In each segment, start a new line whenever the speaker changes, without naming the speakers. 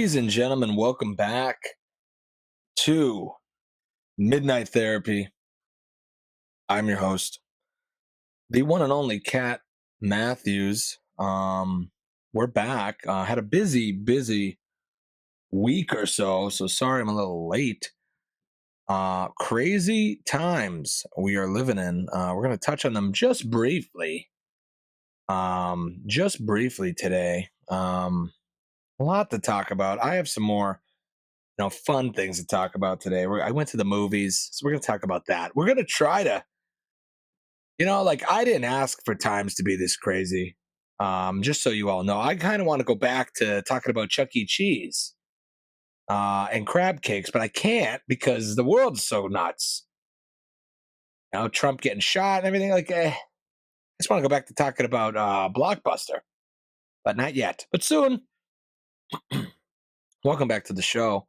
Ladies and gentlemen, welcome back to Midnight Therapy. I'm your host, the one and only Kat Matthews. We're back. Had a busy week or so sorry I'm a little late. Crazy times we are living in. We're going to touch on them just briefly. Today. A lot to talk about. I have some more fun things to talk about today. I went to the movies, so we're going to talk about that. We're going to try to, I didn't ask for times to be this crazy. Just so you all know, I kind of want to go back to talking about Chuck E. Cheese and crab cakes, but I can't because the world's so nuts. Trump getting shot and everything. I just want to go back to talking about Blockbuster, but not yet. But soon. Welcome back to the show.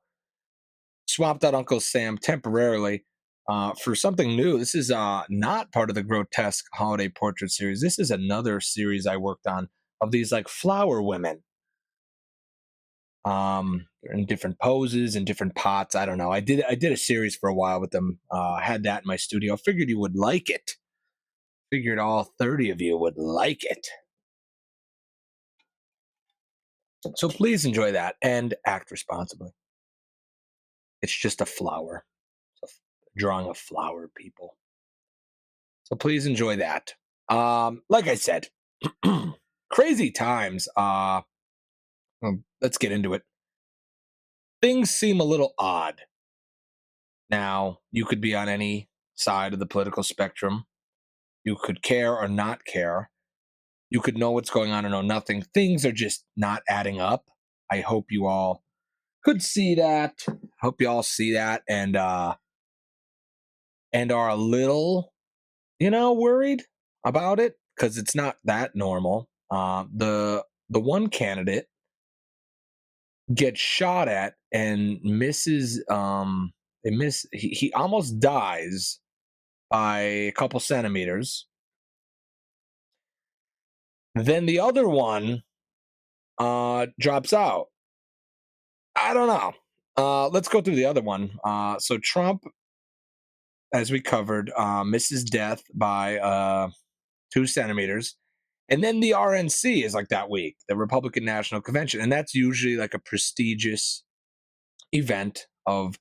Swapped out Uncle Sam temporarily for something new. This is not part of the grotesque holiday portrait series. This is another series I worked on of these flower women in different poses and different pots. I don't know. I did a series for a while with them. Had that in my studio. Figured you would like it. Figured all 30 of you would like it. So please enjoy that and act responsibly. It's just a flower. It's a drawing of flower people. So please enjoy that. Like I said, crazy times. Let's get into it. Things seem a little odd. Now, you could be on any side of the political spectrum. You could care or not care. You could know what's going on or know nothing. Things are just not adding up. I hope you all could see that. Hope you all see that and are a little, worried about it because it's not that normal. The one candidate gets shot at and misses. He almost dies by a couple centimeters. Then the other one drops out. I don't know. Let's go through the other one. So Trump, as we covered, misses death by 2 centimeters. And then the RNC is that week, the Republican National Convention. And that's usually a prestigious event of,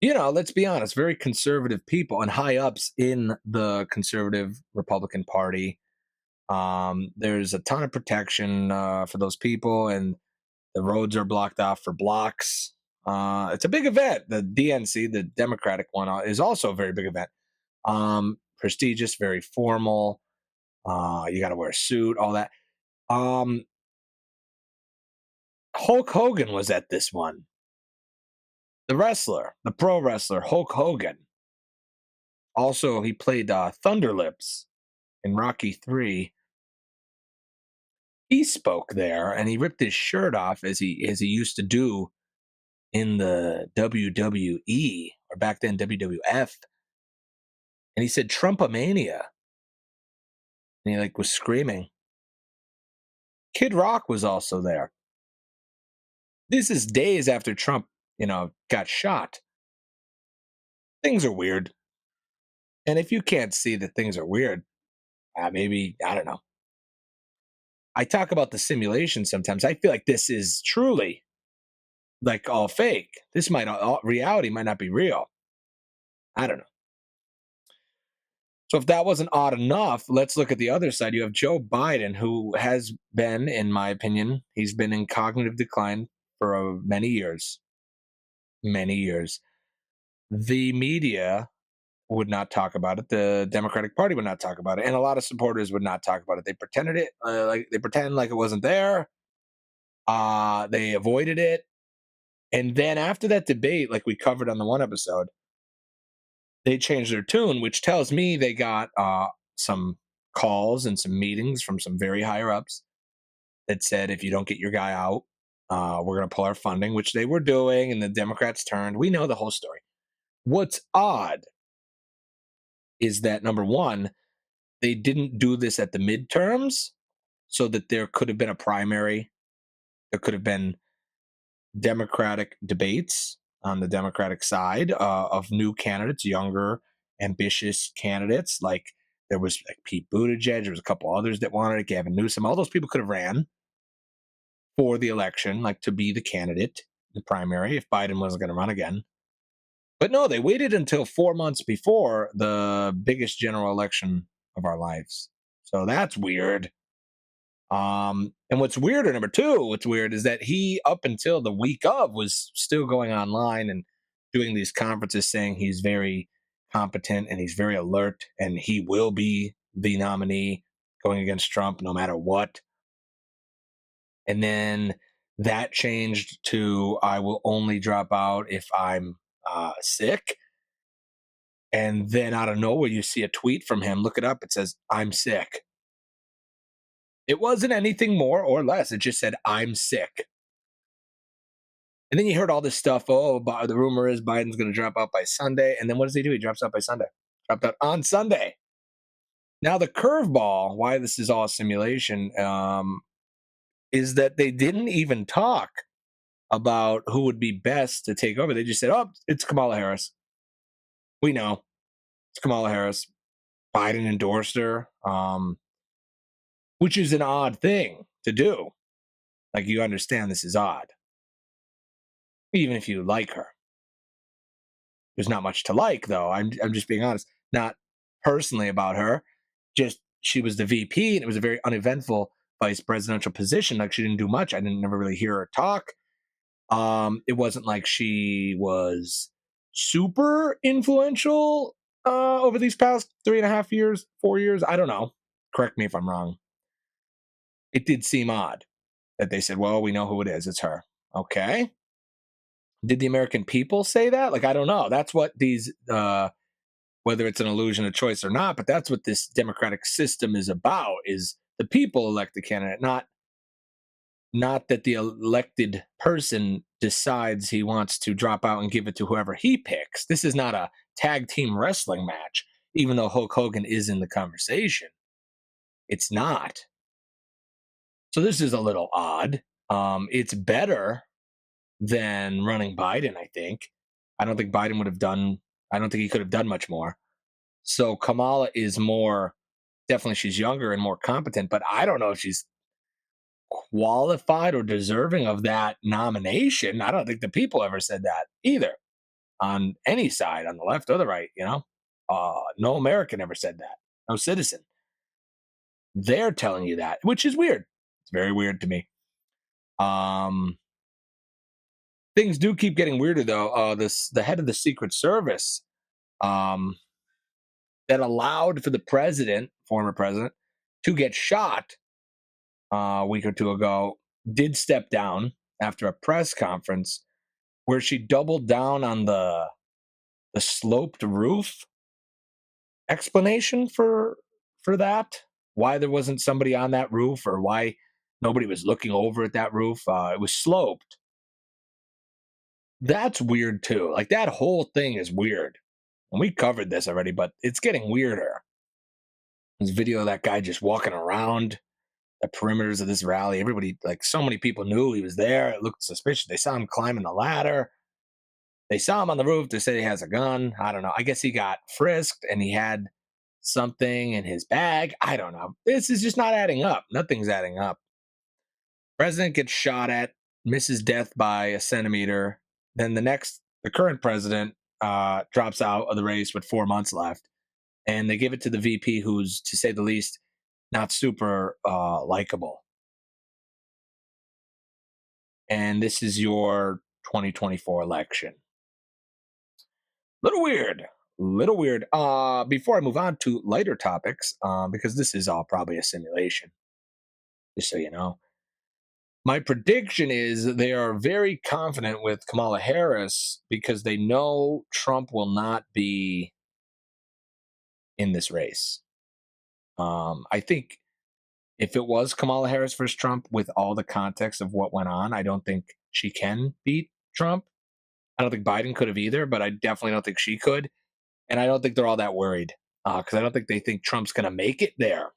let's be honest, very conservative people and high ups in the conservative Republican Party. There's a ton of protection for those people, and the roads are blocked off for blocks. It's a big event. The DNC, the Democratic one, is also a very big event. Prestigious, very formal. You got to wear a suit, all that. Hulk Hogan was at this one. The wrestler, the pro wrestler, Hulk Hogan. Also, he played Thunder Lips in Rocky 3. He spoke there, and he ripped his shirt off as he used to do in the WWE, or back then WWF. And he said Trumpomania. And he was screaming. Kid Rock was also there. This is days after Trump, got shot. Things are weird. And if you can't see that things are weird, maybe, I don't know. I talk about the simulation sometimes. I feel like this is truly all fake. This reality might not be real. I don't know. So if that wasn't odd enough, let's look at the other side. You have Joe Biden, who has been, in my opinion, he's been in cognitive decline for many years. Many years. The media would not talk about it. The Democratic Party would not talk about it. And a lot of supporters would not talk about it. They pretended it, they pretend like it wasn't there. They avoided it. And then after that debate, like we covered on the one episode, they changed their tune, which tells me they got some calls and some meetings from some very higher ups that said, if you don't get your guy out, we're going to pull our funding, which they were doing, and the Democrats turned. We know the whole story. What's odd is that, number one, they didn't do this at the midterms so that there could have been a primary. There could have been Democratic debates on the Democratic side of new candidates, younger, ambitious candidates. Like there was like Pete Buttigieg, there was a couple others that wanted it, Gavin Newsom. All those people could have ran for the election, like to be the candidate, the primary, if Biden wasn't going to run again. But no, they waited until 4 months before the biggest general election of our lives. So that's weird. And what's weirder, number two, what's weird is that he, up until the week of, was still going online and doing these conferences saying he's very competent and he's very alert and he will be the nominee going against Trump no matter what. And then that changed to I will only drop out if I'm sick. And then out of nowhere, you see a tweet from him. Look it up. It says, I'm sick. It wasn't anything more or less. It just said, I'm sick. And then you heard all this stuff. Oh, the rumor is Biden's going to drop out by Sunday. And then what does he do? He drops out by Sunday. Dropped out on Sunday. Now, the curveball, why this is all a simulation, is that they didn't even talk about who would be best to take over. They just said, oh, it's Kamala Harris. We know it's Kamala Harris. Biden endorsed her, which is an odd thing to do. Like, you understand this is odd, even if you like her. There's not much to like, though. I'm just being honest. Not personally about her. Just she was the VP, and it was a very uneventful vice presidential position. Like, she didn't do much. I didn't never really hear her talk. It wasn't like she was super influential over these past 3.5 years, 4 years. I don't know. Correct me if I'm wrong. It did seem odd that they said, well, we know who it is. It's her. Okay. Did the American people say that? Like, I don't know. That's what these, whether it's an illusion of choice or not, but that's what this democratic system is about, is the people elect the candidate, not that the elected person decides he wants to drop out and give it to whoever he picks. This is not a tag team wrestling match, even though Hulk Hogan is in the conversation. It's not. So this is a little odd. It's better than running Biden, I think. I don't think Biden would have done, I don't think he could have done much more. So Kamala is more, definitely she's younger and more competent, but I don't know if she's qualified or deserving of that nomination. I don't think the people ever said that either on any side, on the left or the right, no American ever said that. No citizen. They're telling you that, which is weird. It's very weird to me. Things do keep getting weirder though. The head of the Secret Service, um, that allowed for the president, former president, to get shot a week or two ago, did step down after a press conference where she doubled down on the sloped roof explanation for that. Why there wasn't somebody on that roof, or why nobody was looking over at that roof. It was sloped. That's weird too. Like, that whole thing is weird. And we covered this already, but it's getting weirder. There's video of that guy just walking around the perimeters of this rally. Everybody, like, so many people knew he was there. It looked suspicious. They saw him climbing the ladder. They saw him on the roof. They said he has a gun. I don't know. I guess he got frisked and he had something in his bag. I don't know. This is just not adding up. Nothing's adding up. President gets shot at, misses death by a centimeter. Then the current president drops out of the race with 4 months left. And they give it to the VP, who's, to say the least, not super likable. And this is your 2024 election. Little weird. Little weird. Before I move on to lighter topics, because this is all probably a simulation, just so you know. My prediction is they are very confident with Kamala Harris because they know Trump will not be in this race. I think if it was Kamala Harris versus Trump, with all the context of what went on, I don't think she can beat Trump. I don't think Biden could have either, but I definitely don't think she could. And I don't think they're all that worried because I don't think they think Trump's going to make it there.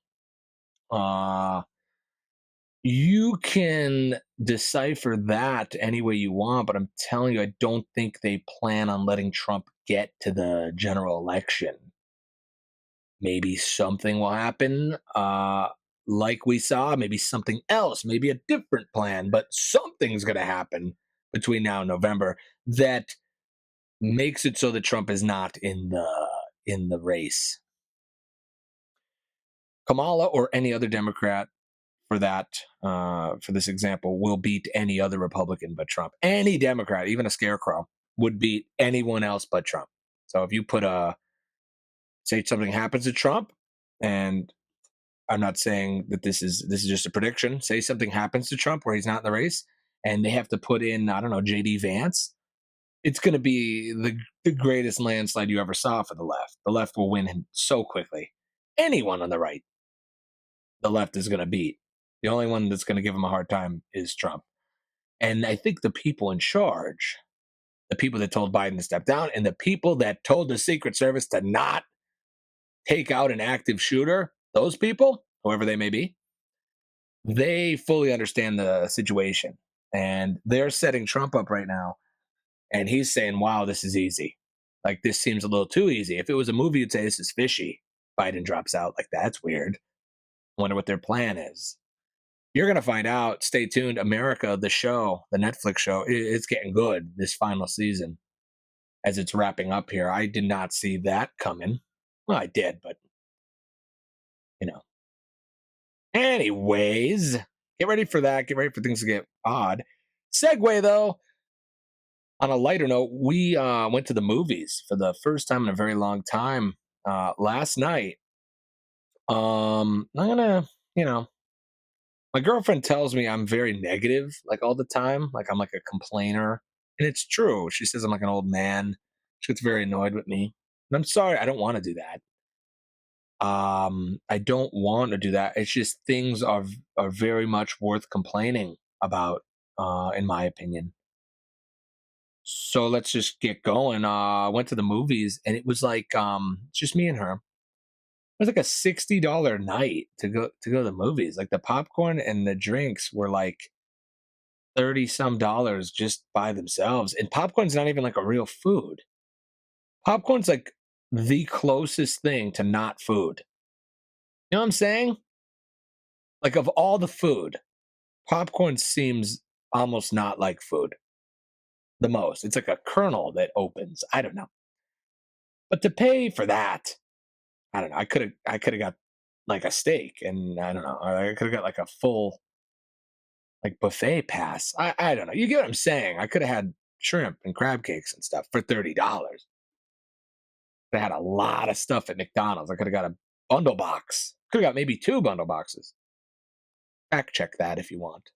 You can decipher that any way you want, but I'm telling you, I don't think they plan on letting Trump get to the general election. Maybe something will happen, like we saw, maybe something else, maybe a different plan, but something's going to happen between now and November that makes it so that Trump is not in the race. Kamala or any other Democrat for that for this example will beat any other Republican but Trump. Any Democrat, even a scarecrow, would beat anyone else but Trump. So if you put a say something happens to Trump, and I'm not saying that this is just a prediction. Say something happens to Trump where he's not in the race, and they have to put in I don't know JD Vance. It's going to be the greatest landslide you ever saw for the left. The left will win him so quickly. Anyone on the right, the left is going to beat. The only one that's going to give him a hard time is Trump. And I think the people in charge, the people that told Biden to step down, and the people that told the Secret Service to not take out an active shooter, those people, whoever they may be, they fully understand the situation. And they're setting Trump up right now. And he's saying, wow, this is easy. Like, this seems a little too easy. If it was a movie, you'd say this is fishy. Biden drops out. Like, that's weird. Wonder what their plan is. You're going to find out. Stay tuned. America, the show, the Netflix show, it's getting good this final season as it's wrapping up here. I did not see that coming. Well, I did, but, you know. Anyways, get ready for that. Get ready for things to get odd. Segue, though. On a lighter note, we went to the movies for the first time in a very long time last night. I'm gonna, you know, my girlfriend tells me I'm very negative, like all the time, like I'm like a complainer, and it's true. She says I'm like an old man. She gets very annoyed with me, and I'm sorry. I don't want to do that. I don't want to do that. It's just things are very much worth complaining about, in my opinion. So let's just get going. I went to the movies and it was like just me and her. It was like a $60 night to go to the movies. Like the popcorn and the drinks were like 30 some dollars just by themselves. And popcorn's not even like a real food. Popcorn's like the closest thing to not food. You know what I'm saying? Like of all the food, popcorn seems almost not like food the most. It's like a kernel that opens. I don't know. But to pay for that, I don't know. I could have got like a steak, and I don't know. Or I could have got like a full like buffet pass. I don't know. You get what I'm saying? I could have had shrimp and crab cakes and stuff for $30. They had a lot of stuff at McDonald's. I could have got a bundle box. Could have got maybe two bundle boxes. Fact check that if you want.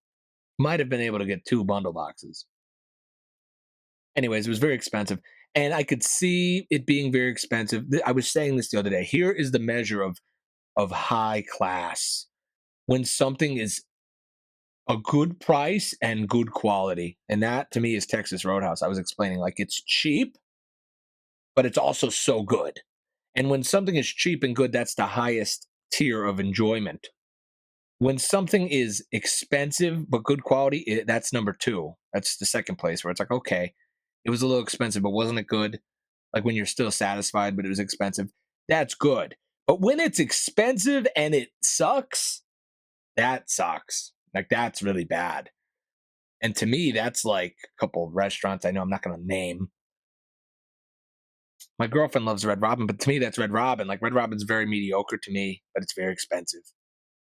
Might have been able to get two bundle boxes. Anyways, it was very expensive, and I could see it being very expensive. I was saying this the other day. Here is the measure of high class when something is a good price and good quality. And that to me is Texas Roadhouse. I was explaining like it's cheap, but it's also so good. And when something is cheap and good, that's the highest tier of enjoyment. When something is expensive but good quality, that's number two. That's the second place where it's like, okay, it was a little expensive, but wasn't it good? Like when you're still satisfied, but it was expensive, that's good. But when it's expensive and it sucks, that sucks. Like that's really bad. And to me, that's like a couple of restaurants I know I'm not going to name. My girlfriend loves Red Robin, but to me, that's Red Robin. Like Red Robin's very mediocre to me, but it's very expensive.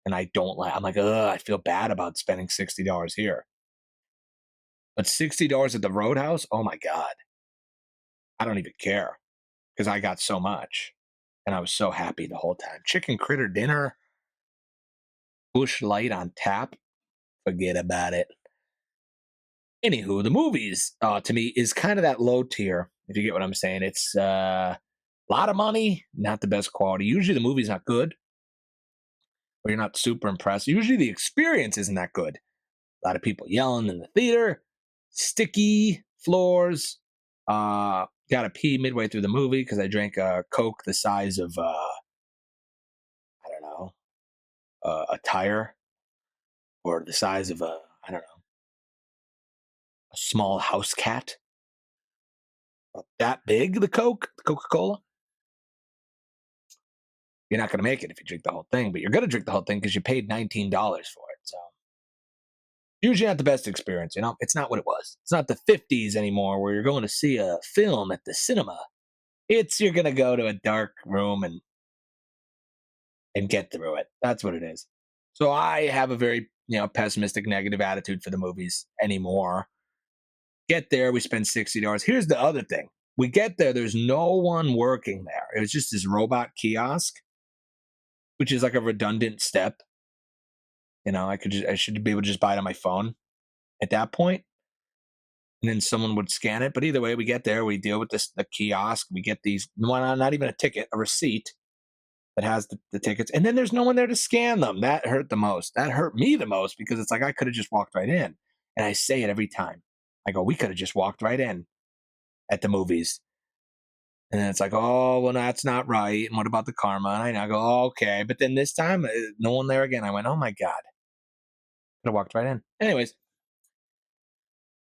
And I don't like, I'm like, ugh, I feel bad about spending $60 here. But $60 at the Roadhouse, oh my God, I don't even care because I got so much. And I was so happy the whole time. Chicken critter dinner, Bush Light on tap, forget about it. Anywho, the movies to me is kind of that low tier, if you get what I'm saying. It's a lot of money, not the best quality. Usually the movie's not good, or you're not super impressed. Usually the experience isn't that good. A lot of people yelling in the theater, sticky floors. Got to pee midway through the movie because I drank a Coke the size of I don't know, a tire or the size of a, I don't know, a small house cat. That big, the Coke, the Coca Cola. You're not going to make it if you drink the whole thing, but you're going to drink the whole thing because you paid $19 for it. So usually not the best experience. It's not what it was. It's not the 50s anymore where you're going to see a film at the cinema. It's you're going to go to a dark room and get through it. That's what it is. So I have a very, pessimistic, negative attitude for the movies anymore. Get there, we spend $60. Here's the other thing. We get there, there's no one working there. It was just this robot kiosk, which is like a redundant step. I should be able to just buy it on my phone at that point, and then someone would scan it. But either way, we get there, we deal with the kiosk, we get these, well, not even a ticket, a receipt that has the tickets, and then there's no one there to scan them. That hurt the most. That hurt me the most because it's like I could have just walked right in. And I say it every time. I go, we could have just walked right in at the movies. And then it's like, oh, well, that's not right. And what about the karma? And I go, oh, okay. But then this time, no one there again. I went, oh my God. Could have walked right in. Anyways,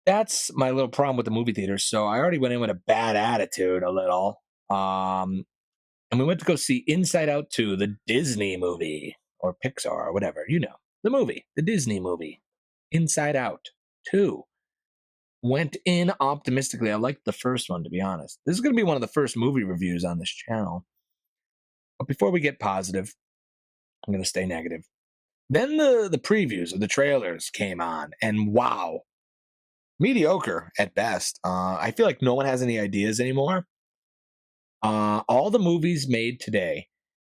that's my little problem with the movie theater. So I already went in with a bad attitude a little. And we went to go see Inside Out 2, the Disney movie, or Pixar, or whatever, the movie, the Disney movie, Inside Out 2. Went in optimistically. I liked the first one, to be honest. This is going to be one of the first movie reviews on this channel. But before we get positive, I'm going to stay negative. Then the previews of the trailers came on, and wow, mediocre at best. I feel like no one has any ideas anymore. All the movies made today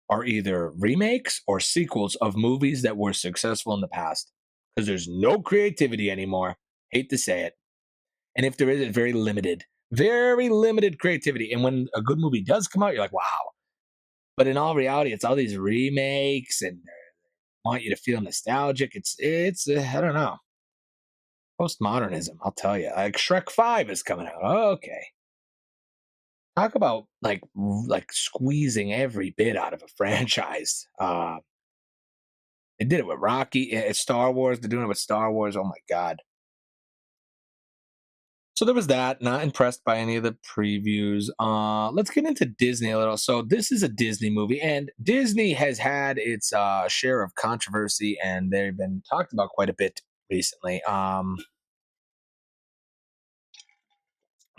are either remakes or sequels of movies that were successful in the past because there's no creativity anymore. Hate to say it. And if there is, it's very limited creativity. And when a good movie does come out, you're like, wow. But in all reality, it's all these remakes and they want you to feel nostalgic. It's I don't know. Postmodernism, I'll tell you. Like Shrek 5 is coming out. Okay. Talk about like squeezing every bit out of a franchise. They did it with Rocky, Star Wars. They're doing it with Star Wars. Oh my God. So there was that. Not impressed by any of the previews. Let's get into Disney a little. So this is a Disney movie, and Disney has had its share of controversy, and they've been talked about quite a bit recently.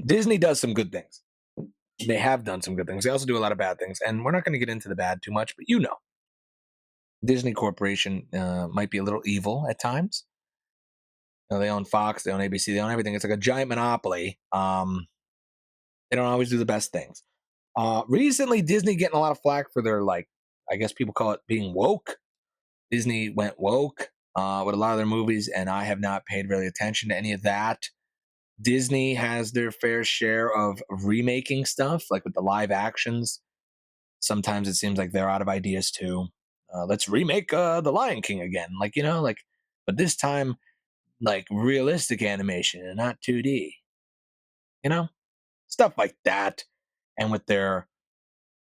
Disney does some good things. They have done some good things. They also do a lot of bad things, and we're not going to get into the bad too much, but Disney Corporation might be a little evil at times. They own Fox, they own ABC, they own everything. It's like a giant monopoly. They don't always do the best things. Recently, Disney getting a lot of flack for their I guess people call it being woke. Disney went woke with a lot of their movies, and I have not paid really attention to any of that. Disney has their fair share of remaking stuff, like with the live actions. Sometimes it seems like they're out of ideas too. Let's remake The Lion King again, but this time like realistic animation and not 2D. You know, stuff like that, and with their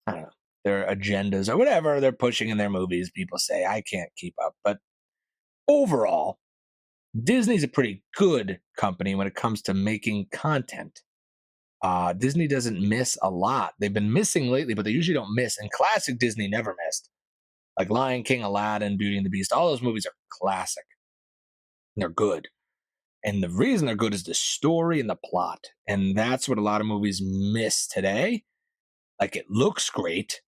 I don't know their agendas or whatever they're pushing in their movies. People say I can't keep up, but overall, Disney's a pretty good company when it comes to making content. Disney doesn't miss a lot. They've been missing lately, but they usually don't miss. And classic Disney never missed. Like Lion King, Aladdin, Beauty and the Beast, all those movies are classic. And they're good. And the reason they're good is the story and the plot. And that's what a lot of movies miss today. Like it looks great.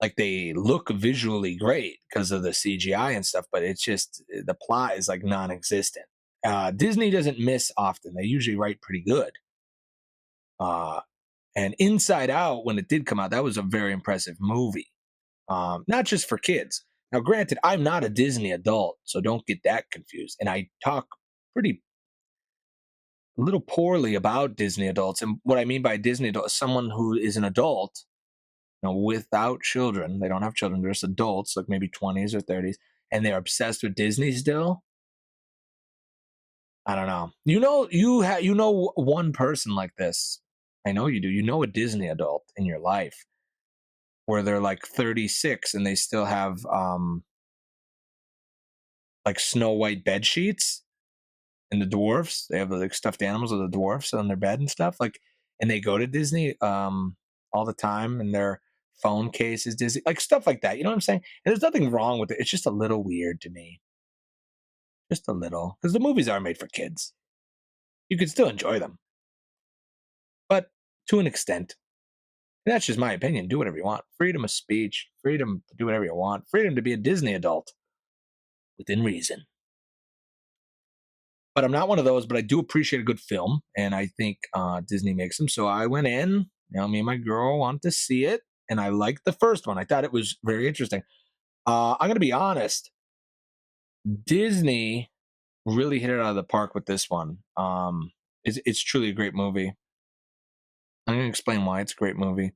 Like they look visually great because of the CGI and stuff, but it's just the plot is like non existent. Disney doesn't miss often. They usually write pretty good. And Inside Out, when it did come out, that was a very impressive movie. Not just for kids. Now, granted, I'm not a Disney adult, so don't get that confused. And I talk pretty a little poorly about Disney adults. And what I mean by Disney adult is someone who is an adult, without children. They don't have children. They're just adults, like maybe 20s or 30s, and they're obsessed with Disney still. I don't know. You know one person like this. I know you do. You know a Disney adult in your life where they're like 36 and they still have like Snow White bed sheets and the dwarfs. They have like stuffed animals of the dwarfs on their bed and stuff. Like, and they go to Disney all the time, and their phone case is Disney, like stuff like that. You know what I'm saying? And there's nothing wrong with it. It's just a little weird to me, just a little, because the movies are made for kids. You can still enjoy them, but to an extent. And that's just my opinion. Do whatever you want. Freedom of speech, freedom to do whatever you want, freedom to be a Disney adult within reason. But I'm not one of those, but I do appreciate a good film, and I think Disney makes them. So I went in, me and my girl wanted to see it, and I liked the first one. I thought it was very interesting. I'm going to be honest, Disney really hit it out of the park with this one. It's truly a great movie. I'm going to explain why it's a great movie.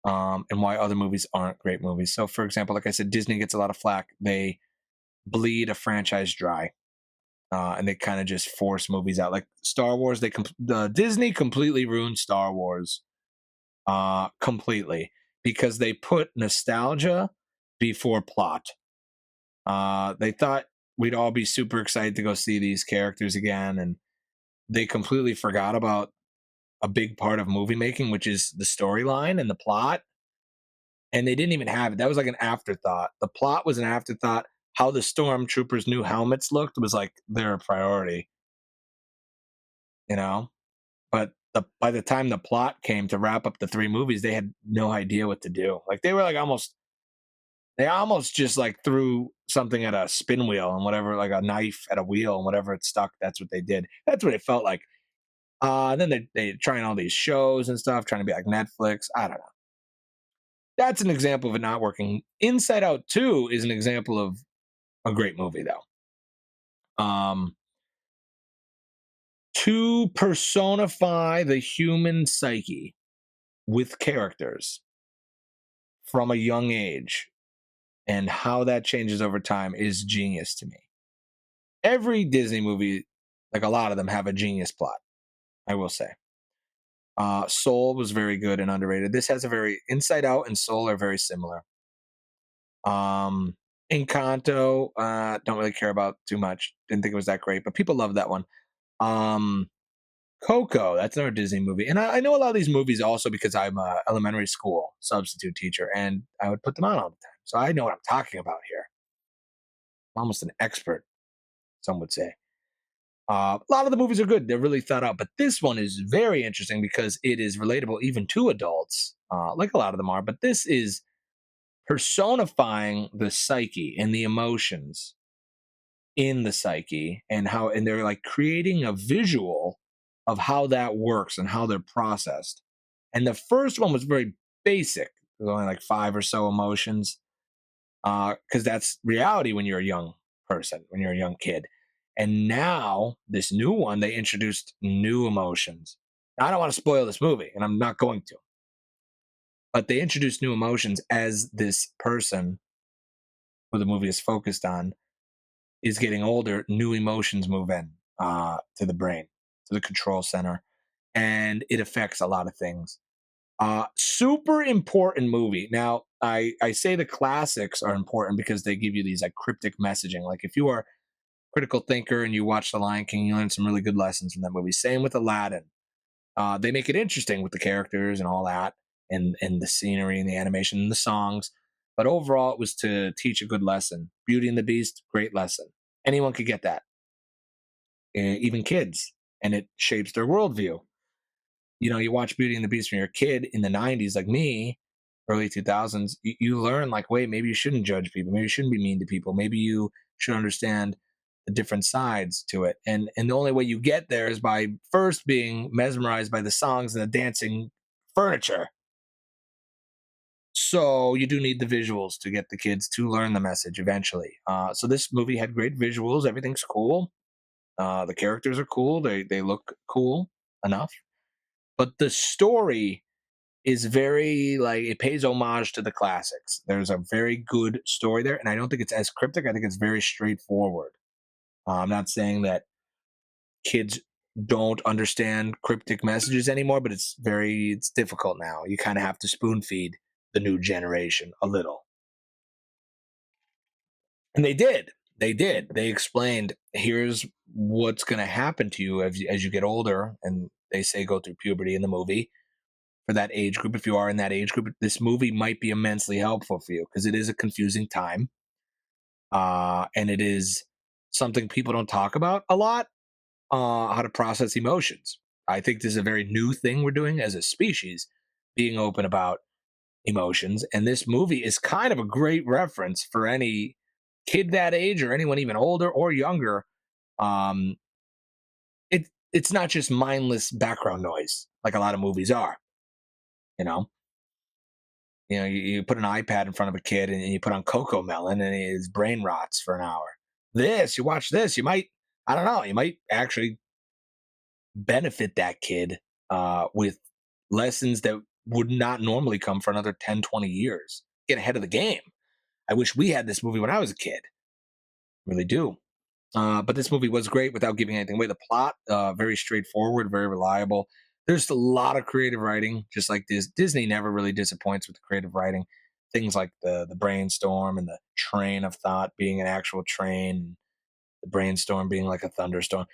And why other movies aren't great movies. So, for example, like I said, Disney gets a lot of flack. They bleed a franchise dry, and they kind of just force movies out. Like Star Wars, Disney completely ruined Star Wars, completely, because they put nostalgia before plot. They thought we'd all be super excited to go see these characters again, and they completely forgot about a big part of movie making, which is the storyline and the plot. And they didn't even have it. That was like an afterthought. The plot was an afterthought. How the stormtroopers' new helmets looked was like their priority, you know. But by the time the plot came to wrap up the three movies, they had no idea what to do. Like they were like they almost just like threw something at a spin wheel and whatever, like a knife at a wheel and whatever it stuck. That's what they did. That's what it felt like. And then they trying all these shows and stuff, trying to be like Netflix. I don't know. That's an example of it not working. Inside Out 2 is an example of a great movie, though. To personify the human psyche with characters from a young age and how that changes over time is genius to me. Every Disney movie, like a lot of them, have a genius plot, I will say. Soul was very good and underrated. This has a very Inside Out and Soul are very similar. Encanto, don't really care about too much. Didn't think it was that great, but people love that one. Um, Coco, that's another Disney movie, and I know a lot of these movies also because I'm a elementary school substitute teacher, and I would put them on all the time, so I know what I'm talking about here. I'm almost an expert, some would say. A lot of the movies are good; they're really thought out, but this one is very interesting because it is relatable even to adults, like a lot of them are. But this is personifying the psyche and the emotions in the psyche and they're like creating a visual of how that works and how they're processed. And the first one was very basic. There's only like five or so emotions, because that's reality when you're a young person, when you're a young kid. And now this new one, they introduced new emotions. Now, I don't want to spoil this movie, and I'm not going to, but they introduced new emotions as this person who the movie is focused on is getting older, new emotions move in, to the brain, to the control center, and it affects a lot of things. Super important movie. Now, I say the classics are important because they give you these like cryptic messaging. Like if you are a critical thinker and you watch The Lion King, you learn some really good lessons from that movie. Same with Aladdin. They make it interesting with the characters and all that, and the scenery and the animation and the songs. But overall, it was to teach a good lesson. Beauty and the Beast, great lesson. Anyone could get that, even kids, and it shapes their worldview. You watch Beauty and the Beast when you're a kid in the 90s, like me, early 2000s, you learn, like, wait, maybe you shouldn't judge people. Maybe you shouldn't be mean to people. Maybe you should understand the different sides to it. And the only way you get there is by first being mesmerized by the songs and the dancing furniture. So you do need the visuals to get the kids to learn the message eventually. So this movie had great visuals. Everything's cool. The characters are cool. They look cool enough, but the story is very like it pays homage to the classics. There's a very good story there, and I don't think it's as cryptic. I think it's very straightforward. I'm not saying that kids don't understand cryptic messages anymore, but it's difficult now. You kind of have to spoon feed the new generation a little, and they did. They did. They explained, here's what's going to happen to you as you get older. And they say go through puberty in the movie for that age group. If you are in that age group, this movie might be immensely helpful for you because it is a confusing time. And it is something people don't talk about a lot, how to process emotions. I think this is a very new thing we're doing as a species, being open about emotions. And this movie is kind of a great reference for any kid that age or anyone even older or younger. Um, it's not just mindless background noise like a lot of movies are. You know, you put an iPad in front of a kid and you put on Coco Melon and his brain rots for an hour. You watch this, you might, I don't know, you might actually benefit that kid with lessons that would not normally come for another 10, 20 years. Get ahead of the game. I wish we had this movie when I was a kid. Really do. But this movie was great without giving anything away. The plot, very straightforward, very reliable. There's a lot of creative writing, just like this. Disney never really disappoints with the creative writing. Things like the brainstorm and the train of thought being an actual train, the brainstorm being like a thunderstorm.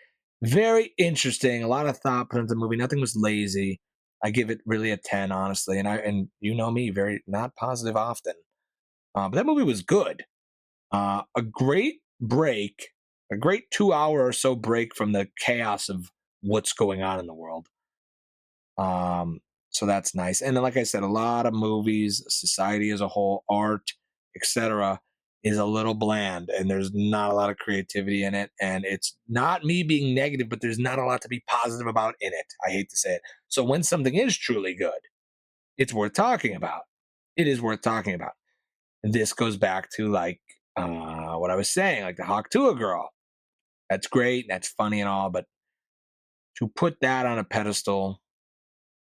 Very interesting. A lot of thought put into the movie. Nothing was lazy. I give it really a 10, honestly. And you know me, very not positive often. But that movie was good. A great break, a great 2 hour or so break from the chaos of what's going on in the world. Um, so that's nice. And then, like I said, a lot of movies, society as a whole, art, etc., is a little bland, and there's not a lot of creativity in it. And it's not me being negative, but there's not a lot to be positive about in it. I hate to say it. So when something is truly good, it's worth talking about. It is worth talking about. And this goes back to like what I was saying, like the Hawk Tuah girl. That's great. That's funny and all, but to put that on a pedestal,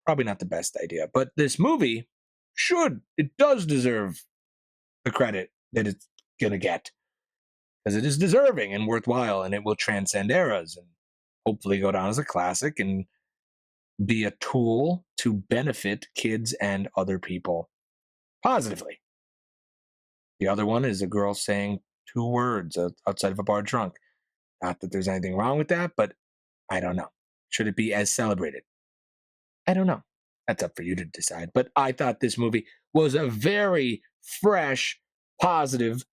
probably not the best idea. But this movie it does deserve the credit that it's going to get because it is deserving and worthwhile and it will transcend eras and hopefully go down as a classic and be a tool to benefit kids and other people positively. The other one is a girl saying two words outside of a bar drunk. Not that there's anything wrong with that, but I don't know. Should it be as celebrated? I don't know. That's up for you to decide. But I thought this movie was a very fresh, positive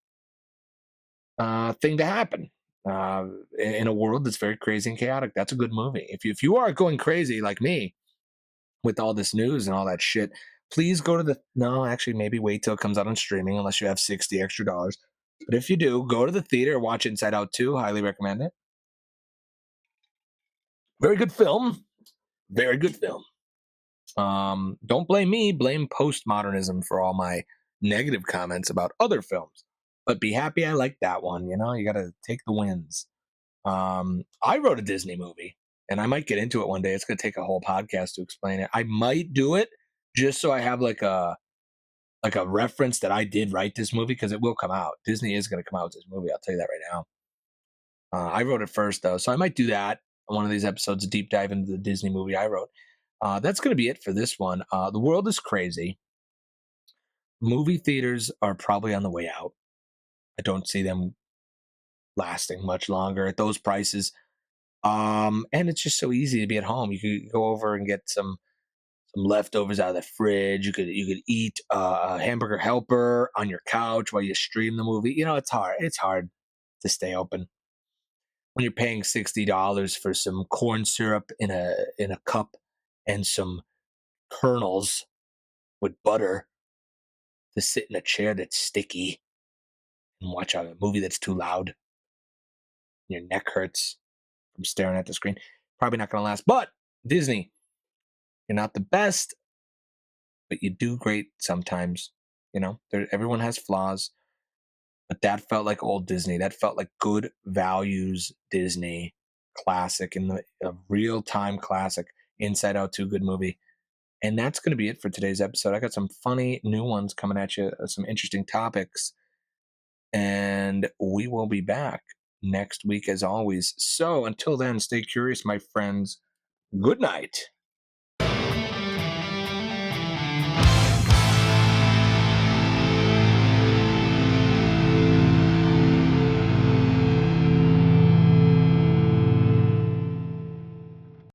thing to happen in a world that's very crazy and chaotic. That's a good movie. If you are going crazy like me with all this news and all that shit, please go to the no, actually, maybe wait till it comes out on streaming unless you have $60 extra. But if you do, go to the theater, watch Inside Out 2. Highly recommend it. Very good film. Very good film. Don't blame me, blame postmodernism for all my negative comments about other films. But be happy I like that one. You got to take the wins. I wrote a Disney movie, and I might get into it one day. It's going to take a whole podcast to explain it. I might do it just so I have like a reference that I did write this movie because it will come out. Disney is going to come out with this movie. I'll tell you that right now. I wrote it first though, so I might do that on one of these episodes, a deep dive into the Disney movie I wrote. That's going to be it for this one. The world is crazy. Movie theaters are probably on the way out. I don't see them lasting much longer at those prices. And it's just so easy to be at home. You could go over and get some leftovers out of the fridge. You could eat a hamburger helper on your couch while you stream the movie. It's hard. It's hard to stay open when you're paying $60 for some corn syrup in a cup and some kernels with butter to sit in a chair that's sticky and watch a movie that's too loud. Your neck hurts from staring at the screen. Probably not going to last. But Disney, you're not the best, but you do great sometimes. Everyone has flaws, but that felt like old Disney. That felt like good values Disney classic in the a real time classic. Inside Out 2, good movie. And that's going to be it for today's episode. I got some funny new ones coming at you, some interesting topics, and we will be back next week as always. So until then, stay curious, my friends. Good night.